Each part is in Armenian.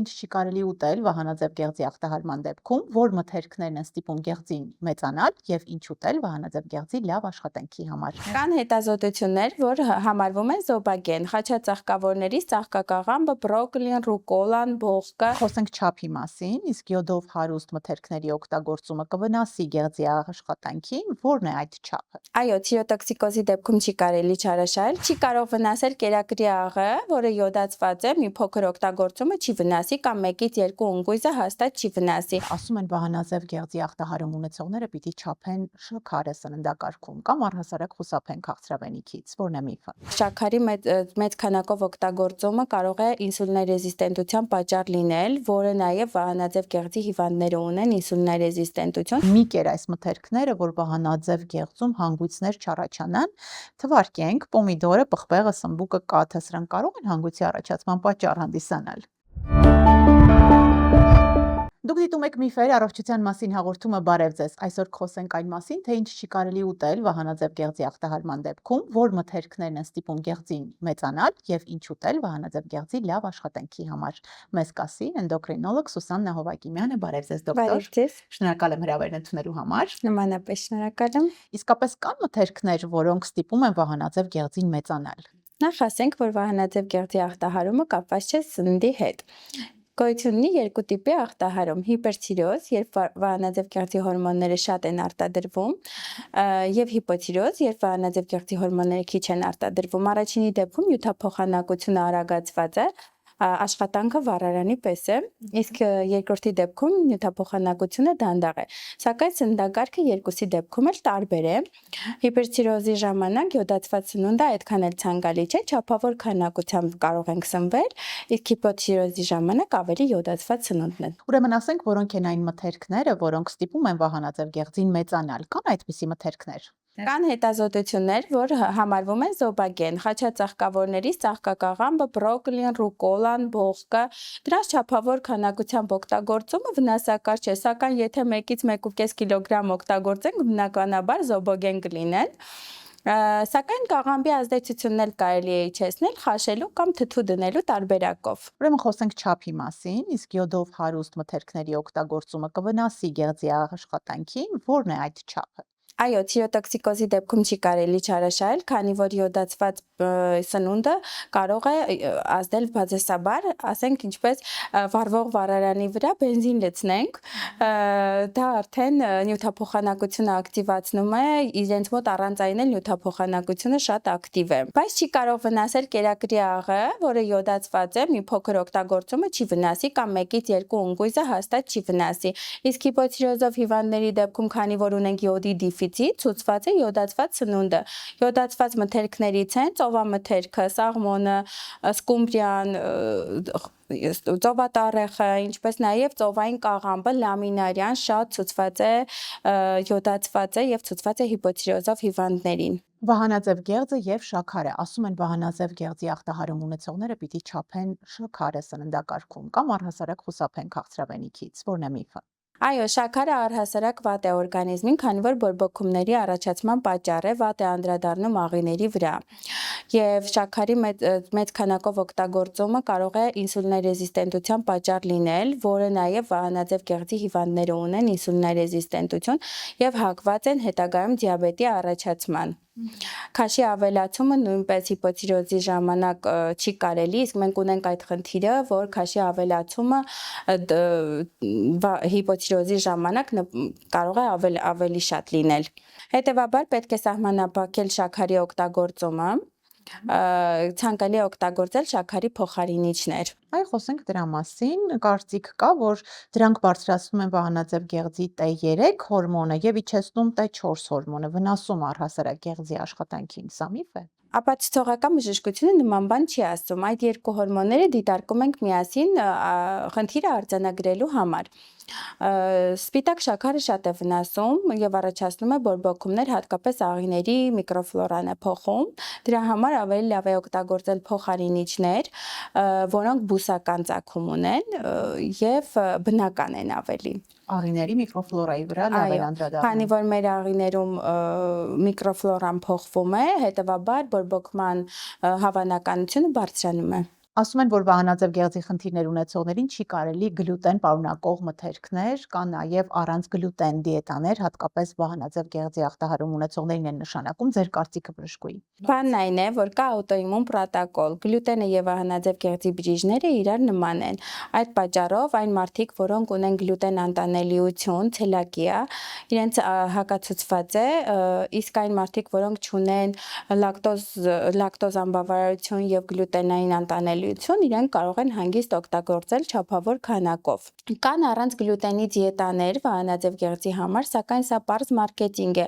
ինչ չի կարելի ուտել վահանաձև գեղձի ախտահարման դեպքում, որ մթերքներն են ստիպում գեղձին մեծանալ եւ ինչ ուտել վահանաձև գեղձի լավ աշխատանքի համար։ Կան հետազոտություններ, որ համարվում են զոբագեն, խաչածաղկավորներից ծաղկակաղամբը, բրոկոլին, ռուկոլան, բողկը։ Խոսենք չափի մասին, իսկ յոդով հարուստ մթերքների օգտագործումը կվնասի գեղձի աշխատանքին, որն է այդ չափը։ Այո, թիոտոքսիկոզի դեպքում չի կարելի չարաշահել, չի կարող վնասել կերակրի աղը, որը յոդացված է, մի փոքր օգտագործումը չի վնասի կամ 1-ից 2 ունկույզը հաստատ չի վնասի։ Ասում են վահանաձև գեղձի ախտահարում ունեցողները պիտի չափեն շաքարը սննդակարգում կամ առհասարակ խուսափեն քաղցրավենիքից, որն է միֆը։ Շաքարի մեծ քանակով օգտագործումը կարող է ինսուլինարեզիստենտության պատճառ լինել, որը նաև վահանաձև գեղձի հիվանդները ունեն ինսուլինարեզիստենտություն։ Մի կեր այս մթերքները, որ վահանաձև գեղձում հանգույցներ չառաջանան, թվարկենք պոմիդորը, պղպեղը, սմբուկը, կաթը, սրանք կարող են հանգույցի առաջացման պատճառ հանդիսանալ։ Դուք դիտում եք Միֆեր առողջության մասին հաղորդումը, բարև ձեզ։ Այսօր խոսենք այն մասին, թե ինչ չի կարելի ուտել վահանաձև գեղձի ախտահարման դեպքում, որ մթերքներն են ստիպում գեղձին մեծանալ եւ ինչ ուտել վահանաձև գեղձի լավ աշխատանքի համար։ Մեզ կասի էնդոկրինոլոգ Սուսաննա Հովակիմյանը, բարև ձեզ դոկտոր։ Բարև ձեզ։ Շնորհակալ եմ հրավերն ընդունելու համար։ Նմանապես շնորհակալ եմ։ Իսկապես կան մթերքներ, որոնք ստիպում են վահանաձև գեղձին մեծանալ։ Նախ ասենք, որ վահանաձև գեղձի ախտահարումը կապված չէ սննդի հետ։ Գոյություն ունի երկու տիպի ախտահարում՝ հիպերթիրոզ, երբ վահանաձև գեղձի հորմոնները շատ են արտադրվում, եւ հիպոթիրոզ, երբ վահանաձև գեղձի հորմոնները քիչ են արտադրվում։ Առաջինի դեպքում նյութափոխանակությունը արագացված է, աշխատանքը վառարանի պես է, իսկ երկրորդի դեպքում նյութափոխանակությունը դանդաղ է։ Սակայն սննդակարգը երկուսի դեպքում էլ տարբեր է։ Հիպերթիրոզի ժամանակ յոդացված սնունդը այդքան էլ ցանկալի չէ, չափավոր քանակությամբ կարող ենք սնվել, իսկ հիպոթիրոզի ժամանակ ավելի յոդացված սնունդն է։ Ուրեմն ասենք, որոնք են այն մթերքները, որոնք ստիպում են վահանաձև գեղձին մեծանալ։ Կան այդպիսի մթերքներ։ Կան հետազոտություններ, որ համարվում են զոբագեն, խաչածաղկավորներից ծաղկակաղամբը, բրոկոլին, ռուկոլան, բողկը։ Դրանց չափավոր քանակությամբ օգտագործումը վնասակար չէ, սակայն եթե 1-ից 1.5 կիլոգրամ օգտագործենք, բնականաբար զոբագեն կլինեն։ Սակայն կաղամբի ազդեցությունն էլ կարելի է իջեցնել խաշելու կամ թթու դնելու տարբերակով։ Ուրեմն խոսենք չափի մասին, իսկ յոդով հարուստ մթերքների օգտագործումը կվնասի գեղձի աշխատանքին, որն է այդ չափը։ Այո, թիոտոքսիկոզի դեպքում չի կարելի չարաշահել, քանի որ յոդացված սնունդը կարող է ազդել բացասաբար, ասենք ինչպես վառվող վառարանի վրա բենզին լցնենք, դա արդեն նյութափոխանակությունը ակտիվացնում է, իրենց մոտ առանց այն էլ նյութափոխանակությունը շատ ակտիվ է։ Բայց չի կարող վնասել կերակրի աղը, որը յոդացված է, մի փոքր օգտագործումը չի վնասի կամ 1-ից 2 ունկույզը հաստատ չի վնասի։ Իսկ հիպոթիրոզով հիվանդների դեպքում, քանի որ ունենք յոդի ցուցված է յոդացված սնունդը։ Յոդացված մթերքներից են ծովամթերքը, սաղմոնը, սկումբրիան, ծովատառեխը, ինչպես նաև ծովային կաղամբը, լամինարյան շատ ցուցված է, յոդացված է եւ ցուցված է հիպոթիրոզով հիվանդներին։ Վահանաձև գեղձը եւ շաքարը, ասում են վահանաձև գեղձի ախտահարում ունեցողները պիտի չափեն շաքարը սննդակարգում կամ առհասարակ խուսափեն քաղցրավենիքից, որն է միֆը։ Այո, շաքարը առհասարակ վատ է օրգանիզմին, քանի որ բորբոքումների առաջացման պատճառ է, վատ է անդրադառնում աղիների վրա։ Եվ շաքարի մեծ քանակով օգտագործումը կարող է ինսուլինարեզիստենտության պատճառ լինել, որը նաև վահանաձև գեղձի հիվանդները ունեն ինսուլինարեզիստենտություն եւ հակված են հետագայում դիաբետի առաջացման։ Քաշի ավելացումը նույնպես հիպոթիրոզի ժամանակ չի կարելի, իսկ մենք ունենք այդ խնդիրը, որ քաշի ավելացումը հիպոթիրոզի ժամանակ կարող է ավելի շատ լինել։ Հետևաբար պետք է սահմանափակել շաքարի օգտագործումը, ցանկալի է օգտագործել շաքարի փոխարինիչներ։ Այ խոսենք դրա մասին, կարծիք կա, որ դրանք բարձրացնում են վահանաձև գեղձի T3 հորմոնը եւ իջեցնում T4 հորմոնը, վնասում առհասարակ գեղձի աշխատանքին, սա միֆ է։ Ապացուցողական բժշկությունը նման բան չի ասում, այդ երկու հորմոնները դիտարկում ենք միասին խնդիրը արձանագրելու համար։ Սպիտակ շաքարը շատ է վնասում եւ առաջացնում է բորբոքումներ, հատկապես աղիների միկրոֆլորան է փոխում։ Դրա համար ավելի լավ է օգտագործել փոխարինիչներ, որոնք բուսական ծագում ունեն եւ բնական են ավելի։ Աղիների միկրոֆլորայի վրա լավ է անդրադառնում։ Քանի որ մեր աղիներում միկրոֆլորան փոխվում է, հետեւաբար բորբոքման հավանականությունը բարձրանում է։ Ասում են, որ վահանաձև գեղձի խնդիրներ ունեցողներին չի կարելի գլուտեն պարունակող մթերքներ, կան նաև առանց գլուտեն դիետաներ, հատկապես վահանաձև գեղձի ախտահարում ունեցողներին են նշանակում, ձեր կարծիքը բժշկուի։ Բանն այն է, որ կա աուտոիմուն պրոտոկոլ։ Գլուտենը եւ վահանաձև գեղձի բջիջները իրար նման են։ Այդ պատճառով այն մարդիկ, որոնք ունեն գլուտեն անտանելիություն, ցելակիա, իրենց հակացուցված է, իսկ այն մարդիկ, որոնք չունեն լակտոզ անբավարարություն եւ գլուտենային անտանելիություն, իրենք կարող են հանգիստ օգտագործել չափավոր քանակով։ Կան առանց գլուտենի դիետաներ վահանաձև գեղձի համար, սակայն սա պարզ մարքեթինգ է,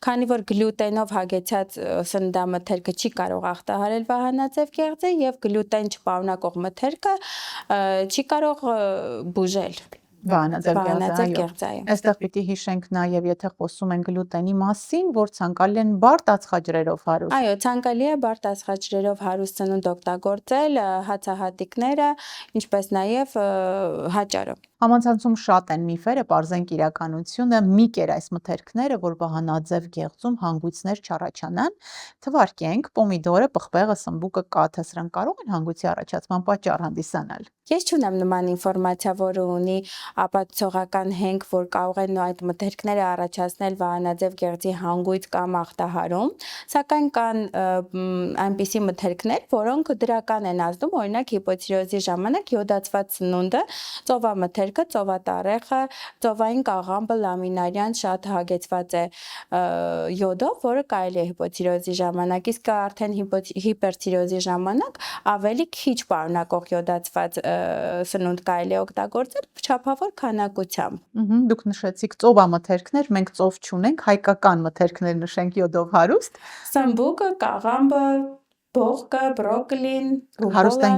քանի որ գլուտենով հագեցած սննդամթերքը չի կարող ախտահարել վահանաձև գեղձը եւ գլուտեն չպարունակող մթերքը չի կարող բուժել Վահանաձև գեղձը, այո։ Այստեղ պիտի հիշենք նաև, եթե խոսում են գլուտենի մասին, որ ցանկալի են բարդ ածխաջրերով հարուստ։ Այո, ցանկալի է բարդ ածխաջրերով հարուստ սնունդ օգտագործել, հացահատիկները, ինչպես նաև հաճարը։ Համացանցում շատ են միֆերը, պարզենք իրականությունը, մի կեր այս մթերքները, որ վահանաձև գեղձում հանգույցներ չառաջանան, թվարկենք պոմիդորը, պղպեղը, սմբուկը, կաթը, սրանք կարող են հանգույցի առաջացման պատճառ հանդիսանալ։ Ես չունեմ նման ինֆորմացիա, որը ունի ապացուցողական հենք, որ կարող են այդ մթերքները առաջացնել վահանաձև գեղձի հանգույց կամ ախտահարում, սակայն կան այնպիսի մթերքներ, որոնք դրական են ազդում, օրինակ հիպոթիրոզի ժամանակ յոդացված սնունդը, ծովամթերքը, ծովատառեխը, ծովային կաղամբը, լամինարյան շատ հագեցված է յոդով, որը կարելի է հիպոթիրոզի ժամանակ, իսկ արդեն հիպերթիրոզի ժամանակ ավելի քիչ պարունակող յոդացված սնունդ կարելի է օգտագործել չափավոր քանակությամբ։ Դուք նշեցիք ծովամթերքներ, մենք ծով չունենք, հայկական մթերքներ նշենք յոդով հարուստ։ Սմբուկը, կաղամբը, բողկը, բրոկոլին, հարուստ են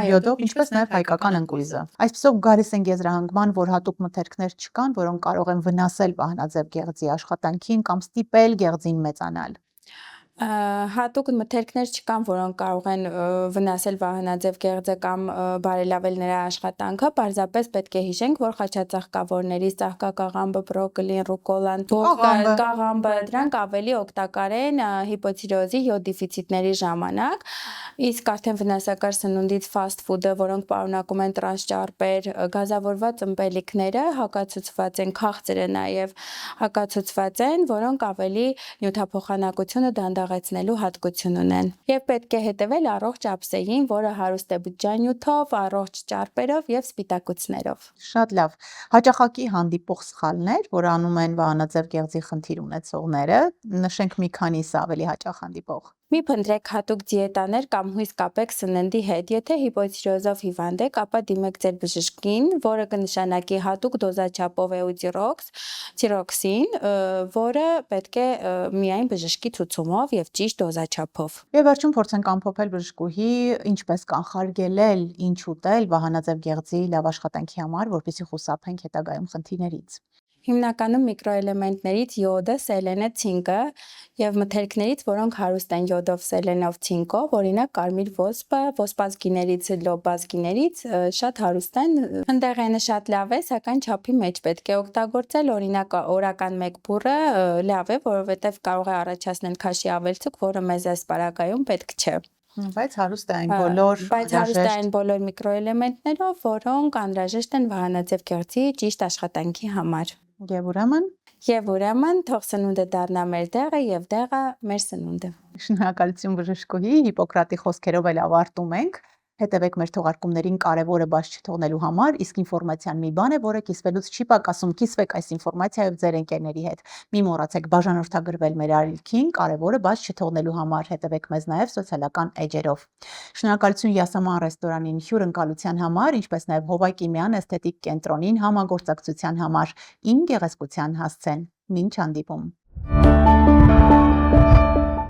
յոդով, ինչպես նաև հայկական ընկույզը։ Այսպիսով գալիս ենք եզրահանգման, որ հատուկ մթերքներ չկան, որոնք կարող են վնասել վահանաձև գեղձի աշխատանքին կամ ստիպել գեղձին մեծանալ։ Հատուկ մթերքներ չկան, որոնք կարող են վնասել վահանաձև գեղձը կամ բարելավել նրա աշխատանքը, պարզապես պետք է հիշենք, որ խաչածաղկավորներից ծաղկակաղամբը, բրոկոլին, ռուկոլան, բողկը, կաղամբը, դրանք ավելի օգտակար են հիպոթիրոզի յոդ դեֆիցիտների ժամանակ, իսկ արդեն վնասակար սնունդից ֆաստ ֆուդը, որոնք պարունակում են տրանսճարպեր, գազավորված ըմպելիքները հակացուցված են, քաղցրը նաև հակացուցված են, որոնք ավելի նյութափոխանակությունը դանդաղեցնելու հատկություն ունեն։ Եվ պետք է հետևել առողջ ափսեին, որը հարուստ է բջջանյութով, առողջ ճարպերով եւ սպիտակուցներով։ Շատ լավ։ Հաճախակի հանդիպող սխալներ, որ անում են վահանաձև գեղձի խնդիր ունեցողները, նշենք մի քանիսը ավելի հաճախ հանդիպող։ Մի փնտրեք հատուկ դիետաներ կամ հույս կապեք սննդի հետ։ Եթե հիպոթիրոզով հիվանդ եք, ապա դիմեք ձեր բժշկին, որը կնշանակի հատուկ դոզաչափով էուտիրոքսին, որը պետք է միայն բժշկի ցուցումով եւ ճիշտ դոզաչափով։ Եվ վերջում փորձենք ամփոփել բժշկուհի ինչպես կանխարգելել, ինչ ուտել վահանաձև գեղձի լավ աշխատանքի համար, որպեսզի խուսափենք հետագայում խնդիրներից։ Հիմնականում միկրոէլեմենտներից յոդը, սելենը, ցինկը եւ մթերքներից, որոնք հարուստ են յոդով, սելենով, ցինկով, օրինակ կարմիր ոսպը, ոսպազգիներից, լոբազգիներից շատ հարուստ են։ Ընդեղենը շատ լավ է, սակայն չափի մեջ պետք է օգտագործել, օրինակ օրական 1 բուռը լավ է, որովհետեւ կարող է առաջացնել քաշի ավելցուկ, որը մեզ ասպարագայում պետք չէ։ Բայց հարուստ է այն բոլոր միկրոէլեմենտներով, որոնք անհրաժեշտ են վահանաձև գեղձի ճիշտ աշխատանքի համար։ Եվ ուրեմն թող սնունդը դառնա մեր դեղը եւ դեղը մեր սնունդը։ Շնորհակալություն բժշկուհի, Հիպոկրատի խոսքերով էլ ավարտում ենք։ Հետևեք մեր թողարկումներին կարևորը բաց չթողնելու համար, իսկ ինֆորմացիան մի բան է, որը կիսվելուց չի պակասում, կիսվեք այս ինֆորմացիայով ձեր ընկերների հետ։ Մի մոռացեք բաժանորդագրվել մեր ալիքին, կարևորը բաց չթողնելու համար, հետևեք մեզ նաև սոցիալական էջերով։ Շնորհակալություն Յասաման ռեստորանին հյուրընկալության համար, ինչպես նաև Հովակիմյան էսթետիկ կենտրոնին համագործակցության համար, իմ գեղեցկության հասցեն։ Մինչ հանդիպում։